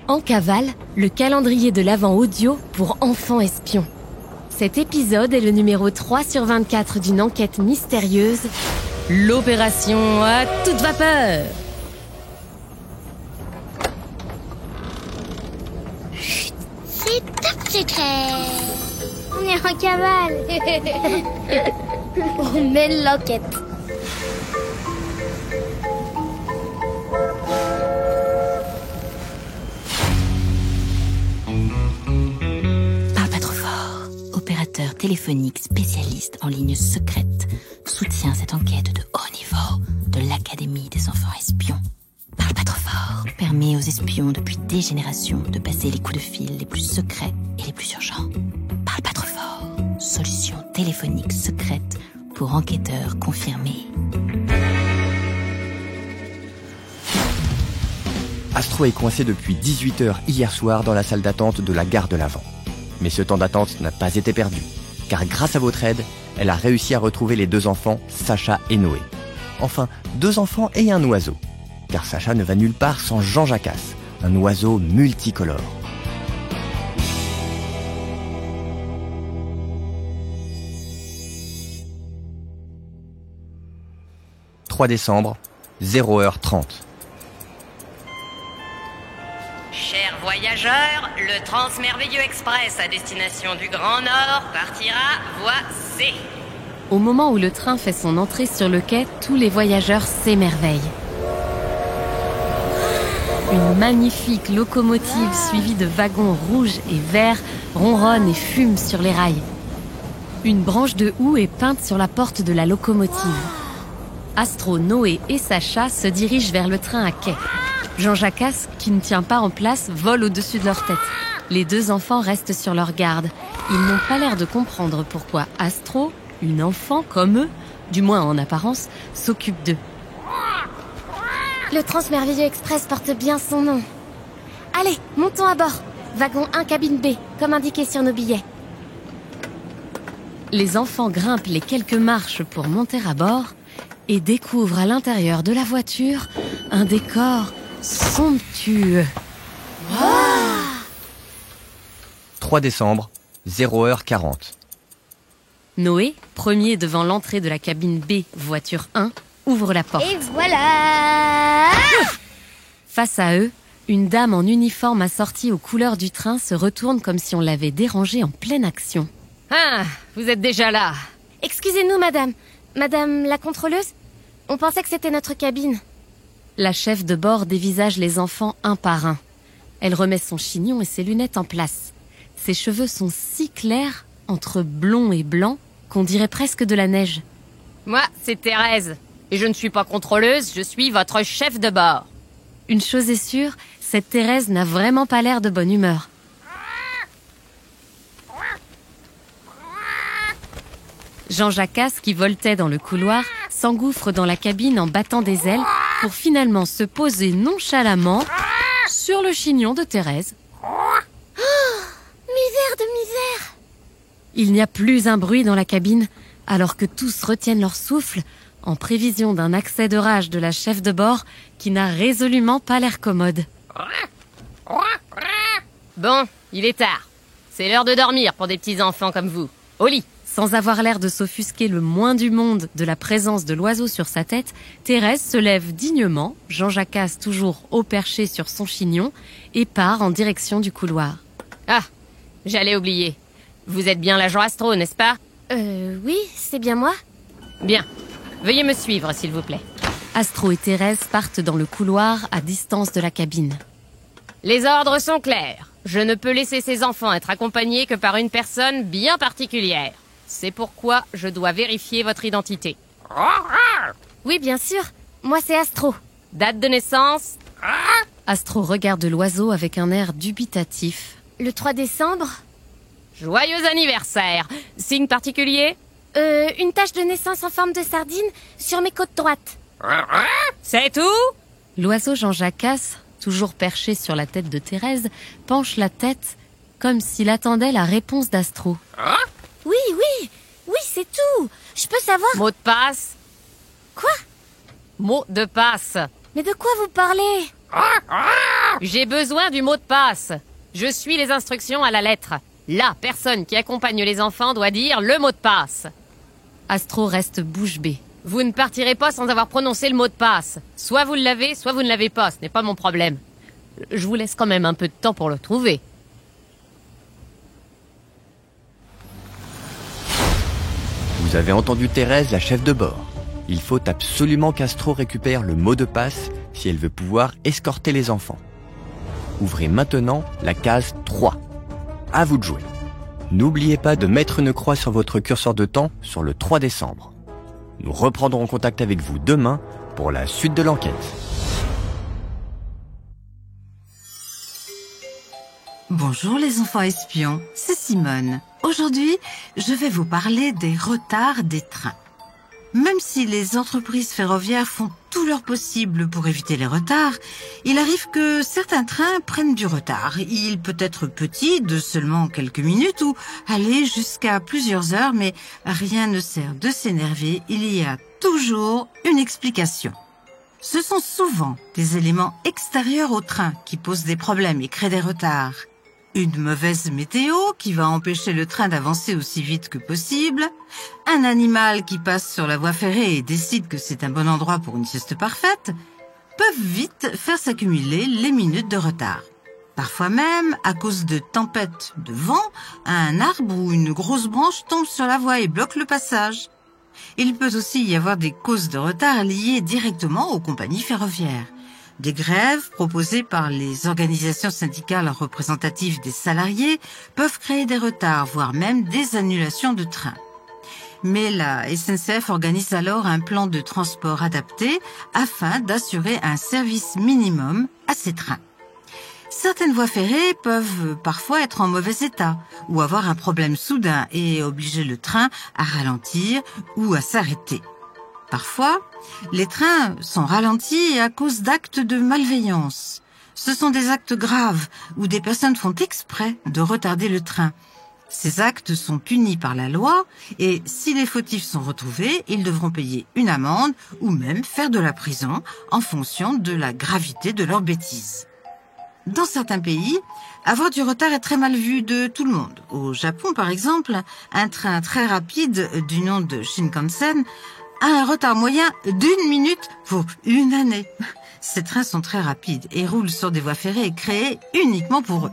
En cavale, le calendrier de l'Avent audio pour enfants espions. Cet épisode est le numéro 3 sur 24 d'une enquête mystérieuse, l'opération à toute vapeur. Chut, c'est top secret. On est en cavale. On mène l'enquête. Opérateur téléphonique spécialiste en ligne secrète soutient cette enquête de haut niveau de l'Académie des enfants espions. Parle pas trop fort. Permet aux espions depuis des générations de passer les coups de fil les plus secrets et les plus urgents. Parle pas trop fort. Solution téléphonique secrète pour enquêteurs confirmés. Astro est coincé depuis 18h hier soir dans la salle d'attente de la gare de l'Avent. Mais ce temps d'attente n'a pas été perdu, car grâce à votre aide, elle a réussi à retrouver les deux enfants, Sacha et Noé. Enfin, deux enfants et un oiseau, car Sacha ne va nulle part sans Jean Jacasse, un oiseau multicolore. « 3 décembre, 0h30. Chers voyageurs, le Transmerveilleux Express à destination du Grand Nord partira voie C. Au moment où le train fait son entrée sur le quai, tous les voyageurs s'émerveillent. Une magnifique locomotive suivie de wagons rouges et verts ronronne et fume sur les rails. Une branche de houx est peinte sur la porte de la locomotive. Astro, Noé et Sacha se dirigent vers le train à quai. Jean Jacasse, qui ne tient pas en place, vole au-dessus de leur tête. Les deux enfants restent sur leur garde. Ils n'ont pas l'air de comprendre pourquoi Astro, une enfant comme eux, du moins en apparence, s'occupe d'eux. Le Transmerveilleux Express porte bien son nom. Allez, montons à bord. Wagon 1, cabine B, comme indiqué sur nos billets. Les enfants grimpent les quelques marches pour monter à bord et découvrent à l'intérieur de la voiture un décor somptueux. Wow 3 décembre, 0h40. Noé, premier devant l'entrée de la cabine B, voiture 1, ouvre la porte. Et voilà. Face à eux, une dame en uniforme assortie aux couleurs du train se retourne comme si on l'avait dérangée en pleine action. Ah, vous êtes déjà là. Excusez-nous, madame. Madame la contrôleuse, on pensait que c'était notre cabine. La chef de bord dévisage les enfants un par un. Elle remet son chignon et ses lunettes en place. Ses cheveux sont si clairs, entre blond et blanc, qu'on dirait presque de la neige. Moi, c'est Thérèse. Et je ne suis pas contrôleuse, je suis votre chef de bord. Une chose est sûre, cette Thérèse n'a vraiment pas l'air de bonne humeur. Jean Jacasse, qui voltait dans le couloir, s'engouffre dans la cabine en battant des ailes pour finalement se poser nonchalamment sur le chignon de Thérèse. Misère de misère. Il n'y a plus un bruit dans la cabine, alors que tous retiennent leur souffle, en prévision d'un accès de rage de la chef de bord qui n'a résolument pas l'air commode. Bon, il est tard. C'est l'heure de dormir pour des petits enfants comme vous. Au lit. Sans avoir l'air de s'offusquer le moins du monde de la présence de l'oiseau sur sa tête, Thérèse se lève dignement, Jean Jacasse toujours haut perché sur son chignon, et part en direction du couloir. Ah, j'allais oublier. Vous êtes bien l'agent Astro, n'est-ce pas? Oui, c'est bien moi. Bien. Veuillez me suivre, s'il vous plaît. Astro et Thérèse partent dans le couloir à distance de la cabine. Les ordres sont clairs. Je ne peux laisser ces enfants être accompagnés que par une personne bien particulière. C'est pourquoi je dois vérifier votre identité. Oui, bien sûr. Moi, c'est Astro. Date de naissance? Astro regarde l'oiseau avec un air dubitatif. Le 3 décembre. Joyeux anniversaire. Signe particulier? Une tache de naissance en forme de sardine sur mes côtes droites. C'est tout? L'oiseau Jean Jacasse, toujours perché sur la tête de Thérèse, penche la tête comme s'il attendait la réponse d'Astro. Oui, c'est tout. Je peux savoir... Mot de passe? Quoi? Mot de passe. Mais de quoi vous parlez? J'ai besoin du mot de passe. Je suis les instructions à la lettre. La personne qui accompagne les enfants doit dire le mot de passe. Astro reste bouche bée. Vous ne partirez pas sans avoir prononcé le mot de passe. Soit vous l'avez, soit vous ne l'avez pas. Ce n'est pas mon problème. Je vous laisse quand même un peu de temps pour le trouver. Vous avez entendu Thérèse, la chef de bord. Il faut absolument qu'Astro récupère le mot de passe si elle veut pouvoir escorter les enfants. Ouvrez maintenant la case 3. À vous de jouer. N'oubliez pas de mettre une croix sur votre curseur de temps sur le 3 décembre. Nous reprendrons contact avec vous demain pour la suite de l'enquête. Bonjour les enfants espions, c'est Simone. Aujourd'hui, je vais vous parler des retards des trains. Même si les entreprises ferroviaires font tout leur possible pour éviter les retards, il arrive que certains trains prennent du retard. Il peut être petit, de seulement quelques minutes, ou aller jusqu'à plusieurs heures, mais rien ne sert de s'énerver, il y a toujours une explication. Ce sont souvent des éléments extérieurs au train qui posent des problèmes et créent des retards. Une mauvaise météo qui va empêcher le train d'avancer aussi vite que possible, un animal qui passe sur la voie ferrée et décide que c'est un bon endroit pour une sieste parfaite, peuvent vite faire s'accumuler les minutes de retard. Parfois même, à cause de tempêtes de vent, un arbre ou une grosse branche tombe sur la voie et bloque le passage. Il peut aussi y avoir des causes de retard liées directement aux compagnies ferroviaires. Des grèves proposées par les organisations syndicales représentatives des salariés peuvent créer des retards, voire même des annulations de trains. Mais la SNCF organise alors un plan de transport adapté afin d'assurer un service minimum à ces trains. Certaines voies ferrées peuvent parfois être en mauvais état ou avoir un problème soudain et obliger le train à ralentir ou à s'arrêter. Parfois, les trains sont ralentis à cause d'actes de malveillance. Ce sont des actes graves où des personnes font exprès de retarder le train. Ces actes sont punis par la loi et si les fautifs sont retrouvés, ils devront payer une amende ou même faire de la prison en fonction de la gravité de leur bêtise. Dans certains pays, avoir du retard est très mal vu de tout le monde. Au Japon, par exemple, un train très rapide du nom de Shinkansen a un retard moyen d'1 minute pour une année. Ces trains sont très rapides et roulent sur des voies ferrées créées uniquement pour eux.